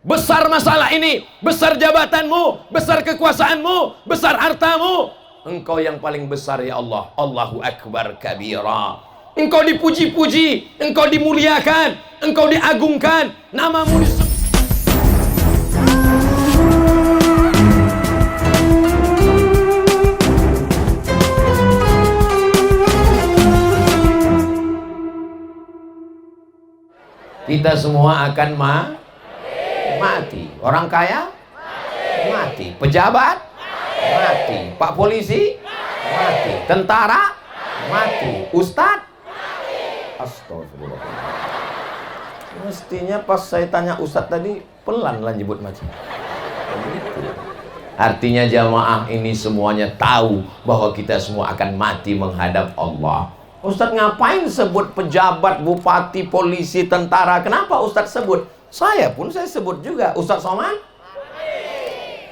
Besar masalah ini, besar jabatanmu, besar kekuasaanmu, besar hartamu. Engkau yang paling besar ya Allah. Allahu Akbar kabira. Engkau dipuji-puji, engkau dimuliakan, engkau diagungkan, namamu disebut. Kita semua akan mati. Orang kaya mati. Pejabat mati. Pak polisi mati. Tentara mati. Ustadz astagfirullah. Mestinya pas saya tanya Ustadz tadi pelan lah nyebut mati. Artinya jamaah ini semuanya tahu bahwa kita semua akan mati menghadap Allah. Ustadz ngapain sebut pejabat, bupati, polisi, tentara? Kenapa Ustadz sebut? Saya sebut juga. Ustadz Somad?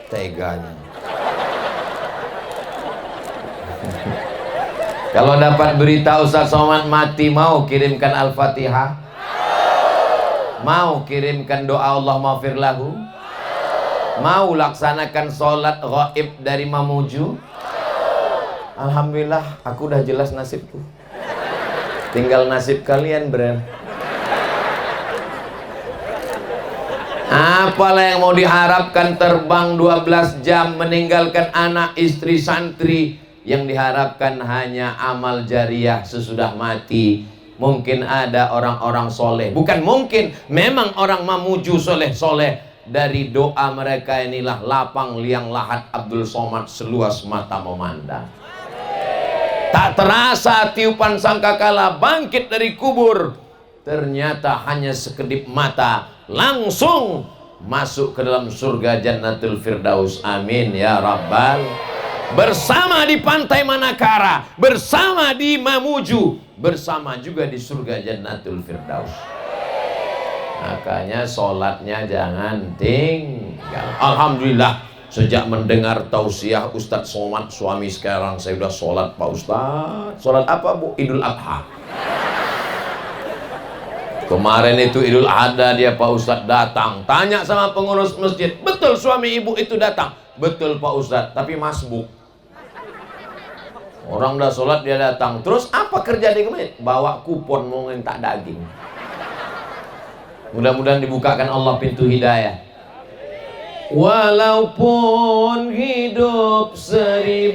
Teganya. Kalau dapat berita Ustadz Somad mati, mau kirimkan Al-Fatihah? Mau kirimkan doa Allah maghfir lahu? Mau laksanakan sholat ghaib dari Mamuju? Alhamdulillah, aku udah jelas nasibku. Tinggal nasib kalian, Bren. Apalah yang mau diharapkan, terbang 12 jam meninggalkan anak, istri, santri. Yang diharapkan hanya amal jariah sesudah mati. Mungkin ada orang-orang soleh. Bukan mungkin, memang orang Mamuju soleh-soleh. Dari doa mereka inilah lapang liang lahat Abdul Somad seluas mata memandang. Tak terasa tiupan sangkakala bangkit dari kubur. Ternyata hanya sekedip mata, langsung masuk ke dalam surga Jannatul Firdaus. Amin ya Rabbal. Bersama di pantai Manakara, bersama di Mamuju, bersama juga di surga Jannatul Firdaus. Makanya sholatnya jangan tinggal. Alhamdulillah, sejak mendengar tausiah Ustadz Somad, suami sekarang, saya udah sholat Pak Ustadz. Sholat apa Bu? Idul Adha. Kemarin itu Idul Adha dia Pak Ustadz datang. Tanya sama pengurus masjid, betul suami ibu itu datang? Betul Pak Ustadz, tapi masbuk. Orang udah sholat dia datang. Terus apa kerja di masjid? Bawa kupon mau minta daging. Mudah-mudahan dibukakan Allah pintu hidayah. Walaupun hidup 1000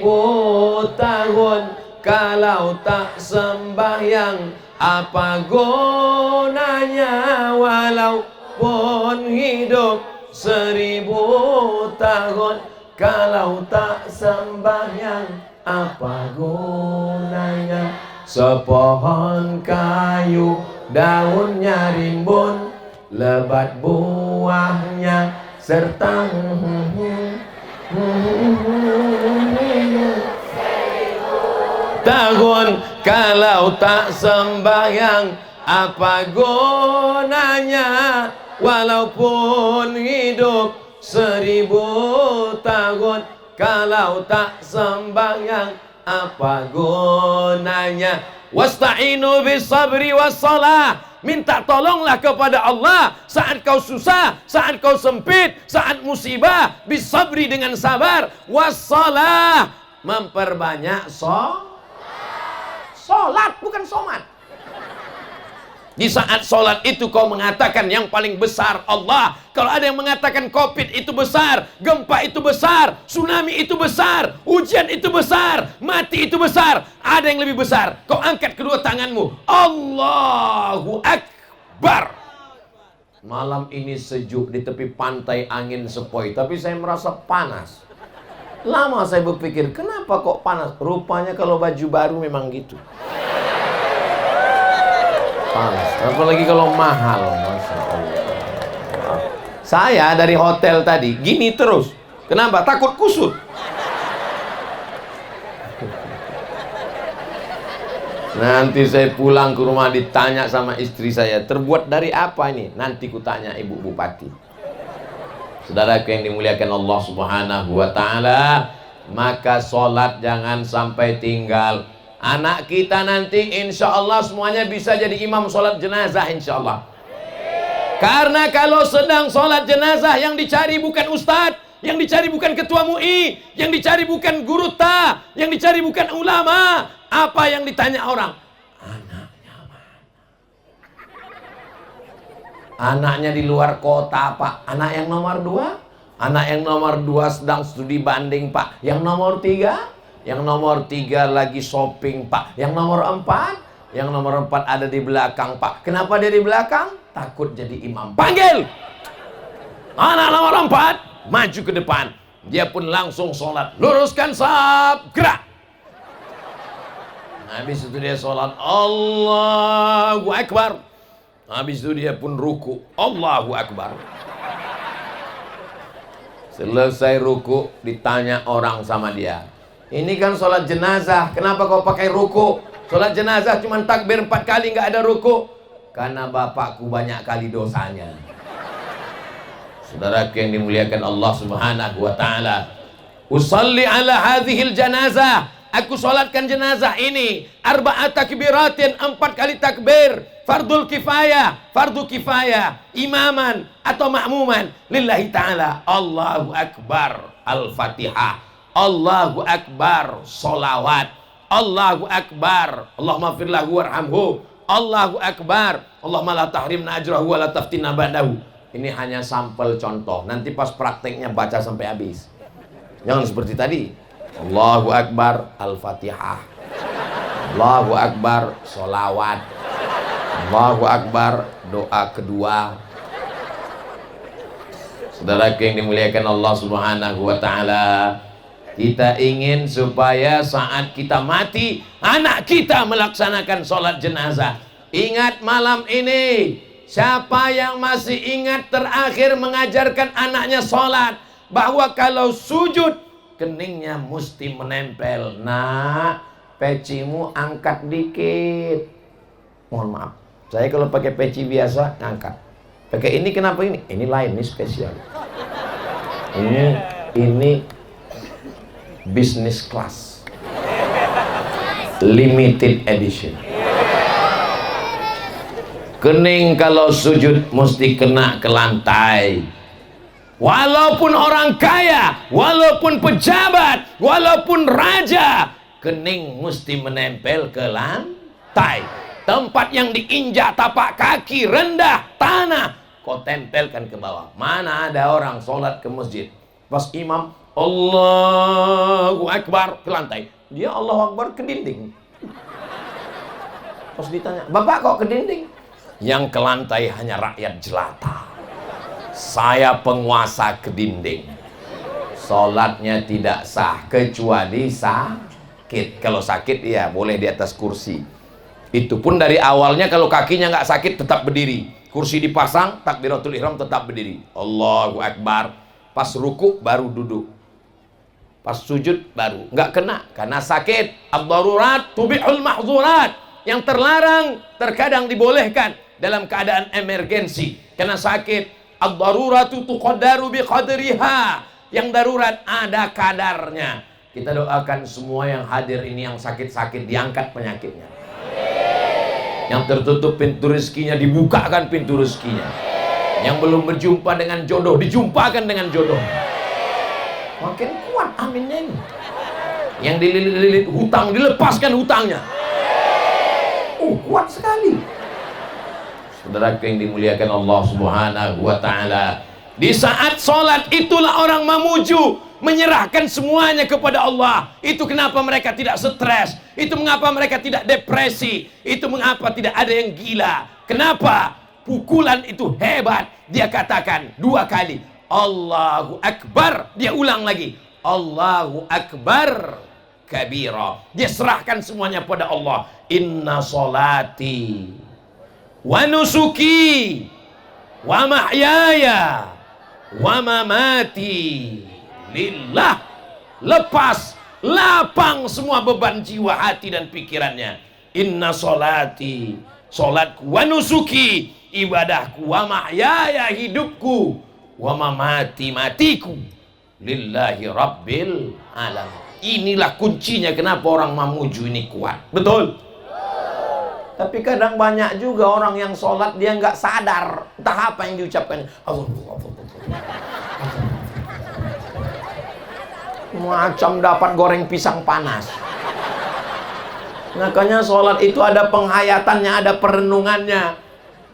tahun, kalau tak sembahyang apa gunanya? Walaupun hidup 1000 tahun, kalau tak sembahyang apa gunanya? Sepohon kayu daunnya rimbun, lebat buahnya serta tahun, kalau tak sembahyang apa gunanya? Walaupun hidup 1000 tahun, kalau tak sembahyang apa gunanya? Wasta'inu bis sabri was salah. Minta tolonglah kepada Allah saat kau susah, saat kau sempit, saat musibah. Bisabri dengan sabar. Wassalah, memperbanyak sholat, bukan somat. Di saat sholat itu kau mengatakan yang paling besar Allah. Kalau ada yang mengatakan Covid itu besar, gempa itu besar, tsunami itu besar, ujian itu besar, mati itu besar, ada yang lebih besar. Kau angkat kedua tanganmu, Allahu Akbar. Malam ini sejuk di tepi pantai, angin sepoi, tapi saya merasa panas. Lama saya berpikir, kenapa kok panas? Rupanya kalau baju baru memang gitu. Panas, apalagi kalau mahal. Masya Allah. Saya dari hotel tadi gini terus. Kenapa? Takut kusut. Nanti saya pulang ke rumah ditanya sama istri saya, terbuat dari apa ini? Nanti kutanya Ibu Bupati. Saudaraku yang dimuliakan Allah Subhanahu wa ta'ala, maka sholat jangan sampai tinggal. Anak kita nanti insya Allah semuanya bisa jadi imam sholat jenazah insya Allah. Karena kalau sedang sholat jenazah, yang dicari bukan ustadz, yang dicari bukan ketua MUI, yang dicari bukan guru ta, yang dicari bukan ulama. Apa yang ditanya orang? Anaknya mana? Anaknya di luar kota, Pak. Anak yang nomor 2? Anak yang nomor 2 sedang studi banding, Pak. Yang nomor 3? Yang nomor 3 lagi shopping, Pak. Yang nomor 4? Yang nomor 4 ada di belakang, Pak. Kenapa dia di belakang? Takut jadi imam. Panggil! Anak nomor 4 maju ke depan. Dia pun langsung sholat. Luruskan saf, gerak. Habis itu dia sholat. Allahu Akbar. Habis itu dia pun ruku. Allahu Akbar. Selesai ruku, ditanya orang sama dia. Ini kan sholat jenazah, kenapa kau pakai ruku? Sholat jenazah cuma takbir 4 kali, nggak ada ruku. Karena bapakku banyak kali dosanya. Saudaraku yang dimuliakan Allah Subhanahu wa taala. Usalli ala hadhil janazah. Aku sholatkan jenazah ini 4 takbiratin, 4 kali takbir. Fardul kifayah, fardu kifayah, imaman atau makmuman lillahi ta'ala. Allahu Akbar, Al-Fatihah. Allahu Akbar, solawat. Allahu Akbar, Allahumma firlahu warhamhu. Allahu Akbar, Allahumma la tahrimna ajrahu wa la taftinna ba'dahu. Ini hanya sampel contoh. Nanti pas prakteknya baca sampai habis. Jangan seperti tadi. Allahu Akbar, Al-Fatihah. Allahu Akbar, solawat. Allahu Akbar, doa kedua. Saudara yang dimuliakan Allah Subhanahu wa taala, kita ingin supaya saat kita mati, anak kita melaksanakan sholat jenazah. Ingat malam ini, siapa yang masih ingat terakhir mengajarkan anaknya sholat, bahwa kalau sujud, keningnya mesti menempel. Nak, pecimu angkat dikit. Mohon maaf, saya kalau pakai peci biasa, ngangkat. Pakai ini kenapa ini? Ini lain, ini spesial. Ini business class, limited edition. Kening kalau sujud mesti kena ke lantai. Walaupun orang kaya, walaupun pejabat, walaupun raja, kening mesti menempel ke lantai. Tempat yang diinjak tapak kaki rendah tanah, kau tempelkan ke bawah. Mana ada orang sholat ke masjid, pas imam Allahu Akbar ke lantai, dia Allahu Akbar ke dinding. Pas ditanya, Bapak kok ke dinding? Yang ke lantai hanya rakyat jelata. Saya penguasa ke dinding. Sholatnya tidak sah kecuali sakit. Kalau sakit ya boleh di atas kursi. Itu pun dari awalnya kalau kakinya nggak sakit tetap berdiri. Kursi dipasang, takbiratul ihram tetap berdiri. Allahu Akbar. Pas ruku baru duduk. Pas sujud baru. Nggak kena karena sakit. Ad-darurat tubihul mahzurat. Yang terlarang terkadang dibolehkan dalam keadaan emergensi. Karena sakit. Ad-daruratu tuqaddaru biqadriha. Yang darurat ada kadarnya. Kita doakan semua yang hadir ini yang sakit-sakit diangkat penyakitnya. Yang tertutup pintu rezekinya dibukakan pintu rezekinya. Yang belum berjumpa dengan jodoh dijumpakan dengan jodoh. Makin kuat aminnya ini. Yang dililit-lilit hutang dilepaskan hutangnya. Kuat sekali. Saudara yang dimuliakan Allah Subhanahu wa taala, di saat sholat itulah orang memuju, menyerahkan semuanya kepada Allah. Itu kenapa mereka tidak stres, itu mengapa mereka tidak depresi, itu mengapa tidak ada yang gila. Kenapa? Pukulan itu hebat. Dia katakan 2 kali Allahu Akbar, dia ulang lagi Allahu Akbar kabira. Dia serahkan semuanya pada Allah. Inna solati wa nusuki wa mahyaya wa mamati lillah. Lepas, lapang semua beban jiwa, hati dan pikirannya. Inna solati, solatku, wa nusuki, ibadahku, wa mahyaya, hidupku, wa mamati, matiku, lillahi rabbil alamin. Inilah kuncinya kenapa orang Mamuju ini kuat. Betul? Tapi kadang banyak juga orang yang sholat dia nggak sadar entah apa yang diucapkan. Macam dapat goreng pisang panas. Makanya sholat itu ada penghayatannya, ada perenungannya.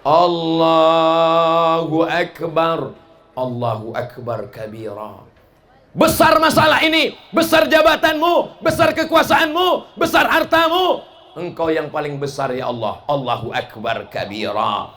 Allahu Akbar, Allahu Akbar kabira. Besar masalah ini, besar jabatanmu, besar kekuasaanmu, besar hartamu. Engkau yang paling besar ya Allah. Allahu Akbar kabira.